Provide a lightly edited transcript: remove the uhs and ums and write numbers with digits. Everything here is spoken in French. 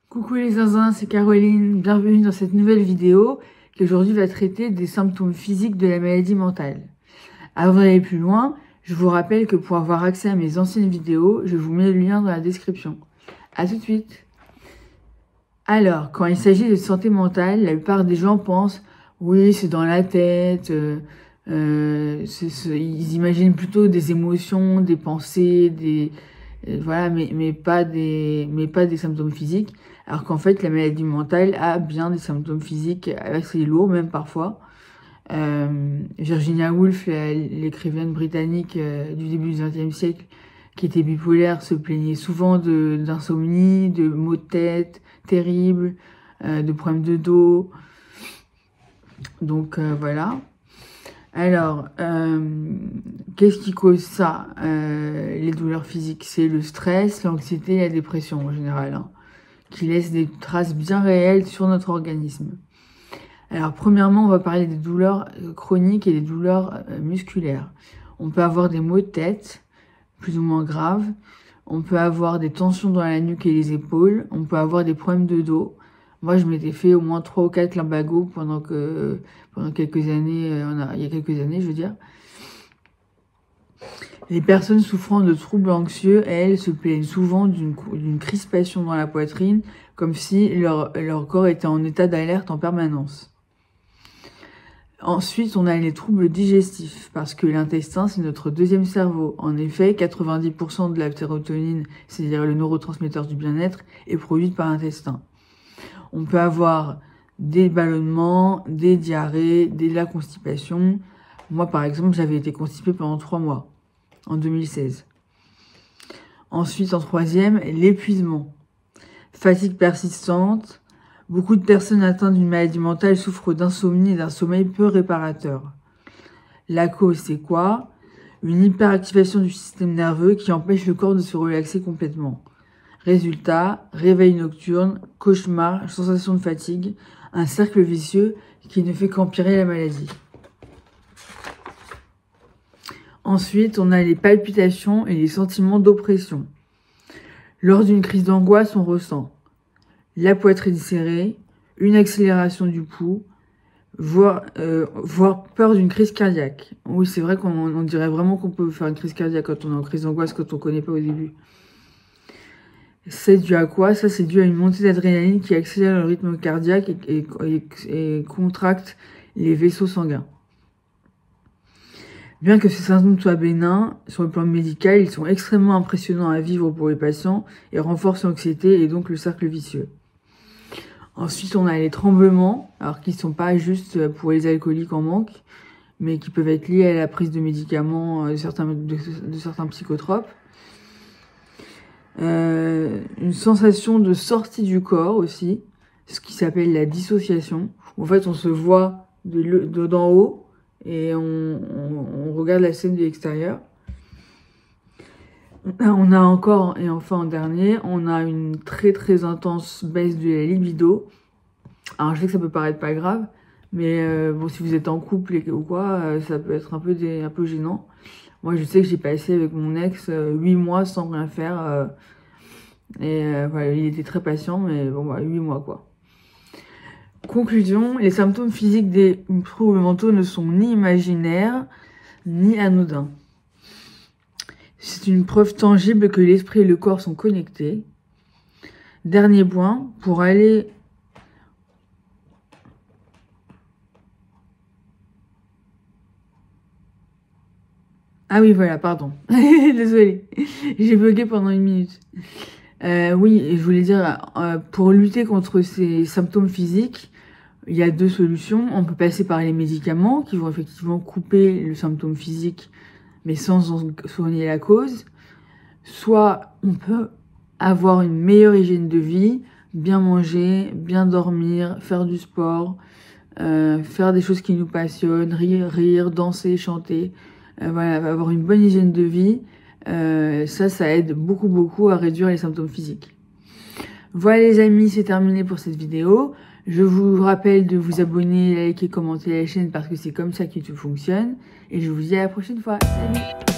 Coucou les zinzins, c'est Caroline, bienvenue dans cette nouvelle vidéo qui aujourd'hui va traiter des symptômes physiques de la maladie mentale. Avant d'aller plus loin, je vous rappelle que pour avoir accès à mes anciennes vidéos, je vous mets le lien dans la description. A tout de suite. Alors, quand il s'agit de santé mentale, la plupart des gens pensent « oui, c'est dans la tête ils imaginent plutôt des émotions, des pensées, voilà, mais pas des symptômes physiques. Alors qu'en fait, la maladie mentale a bien des symptômes physiques assez lourds, même parfois. Virginia Woolf, l'écrivaine britannique du début du XXe siècle, qui était bipolaire, se plaignait souvent d'insomnie, de maux de tête terribles, de problèmes de dos. Donc voilà. Alors, qu'est-ce qui cause ça, les douleurs physiques? C'est le stress, l'anxiété et la dépression en général, hein, qui laissent des traces bien réelles sur notre organisme. Alors, premièrement, on va parler des douleurs chroniques et des douleurs musculaires. On peut avoir des maux de tête, plus ou moins graves. On peut avoir des tensions dans la nuque et les épaules. On peut avoir des problèmes de dos. Moi, je m'étais fait au moins 3 ou 4 lumbagos pendant quelques années, il y a quelques années, je veux dire. Les personnes souffrant de troubles anxieux, elles, se plaignent souvent d'une crispation dans la poitrine, comme si leur corps était en état d'alerte en permanence. Ensuite, on a les troubles digestifs, parce que l'intestin, c'est notre deuxième cerveau. En effet, 90% de la sérotonine, c'est-à-dire le neurotransmetteur du bien-être, est produite par l'intestin. On peut avoir des ballonnements, des diarrhées, de la constipation. Moi, par exemple, j'avais été constipée pendant 3 mois, en 2016. Ensuite, en troisième, l'épuisement. Fatigue persistante. Beaucoup de personnes atteintes d'une maladie mentale souffrent d'insomnie et d'un sommeil peu réparateur. La cause, c'est quoi? Une hyperactivation du système nerveux qui empêche le corps de se relaxer complètement. Résultat, réveil nocturne, cauchemar, sensation de fatigue, un cercle vicieux qui ne fait qu'empirer la maladie. Ensuite, on a les palpitations et les sentiments d'oppression. Lors d'une crise d'angoisse, on ressent la poitrine serrée, une accélération du pouls, voire peur d'une crise cardiaque. Oui, c'est vrai qu'on dirait vraiment qu'on peut faire une crise cardiaque quand on est en crise d'angoisse, quand on ne connaît pas au début. C'est dû à quoi? Ça, c'est dû à une montée d'adrénaline qui accélère le rythme cardiaque et contracte les vaisseaux sanguins. Bien que ces symptômes soient bénins, sur le plan médical, ils sont extrêmement impressionnants à vivre pour les patients et renforcent l'anxiété et donc le cercle vicieux. Ensuite, on a les tremblements, alors qui ne sont pas juste pour les alcooliques en manque, mais qui peuvent être liés à la prise de médicaments, de certains psychotropes. Une sensation de sortie du corps aussi, ce qui s'appelle la dissociation. En fait, on se voit d'en haut et on regarde la scène de l'extérieur. On a encore, et enfin en dernier, on a une très très intense baisse de la libido. Alors je sais que ça peut paraître pas grave, mais bon, si vous êtes en couple ou quoi, ça peut être un peu gênant. Moi, je sais que j'ai passé avec mon ex 8 mois sans rien faire. Voilà, il était très patient, mais bon, 8 mois, quoi. Conclusion, les symptômes physiques des troubles mentaux ne sont ni imaginaires, ni anodins. C'est une preuve tangible que l'esprit et le corps sont connectés. Dernier point, pour aller... Ah oui, voilà, pardon. Désolée, j'ai bugué pendant 1 minute. Oui, je voulais dire, pour lutter contre ces symptômes physiques, il y a 2 solutions. On peut passer par les médicaments qui vont effectivement couper le symptôme physique, mais sans en soigner la cause. Soit on peut avoir une meilleure hygiène de vie, bien manger, bien dormir, faire du sport, faire des choses qui nous passionnent, rire, danser, chanter. Voilà, avoir une bonne hygiène de vie, ça aide beaucoup à réduire les symptômes physiques. Voilà les amis, c'est terminé pour cette vidéo. Je vous rappelle de vous abonner, liker, commenter la chaîne parce que c'est comme ça que tout fonctionne. Et je vous dis à la prochaine fois. Salut!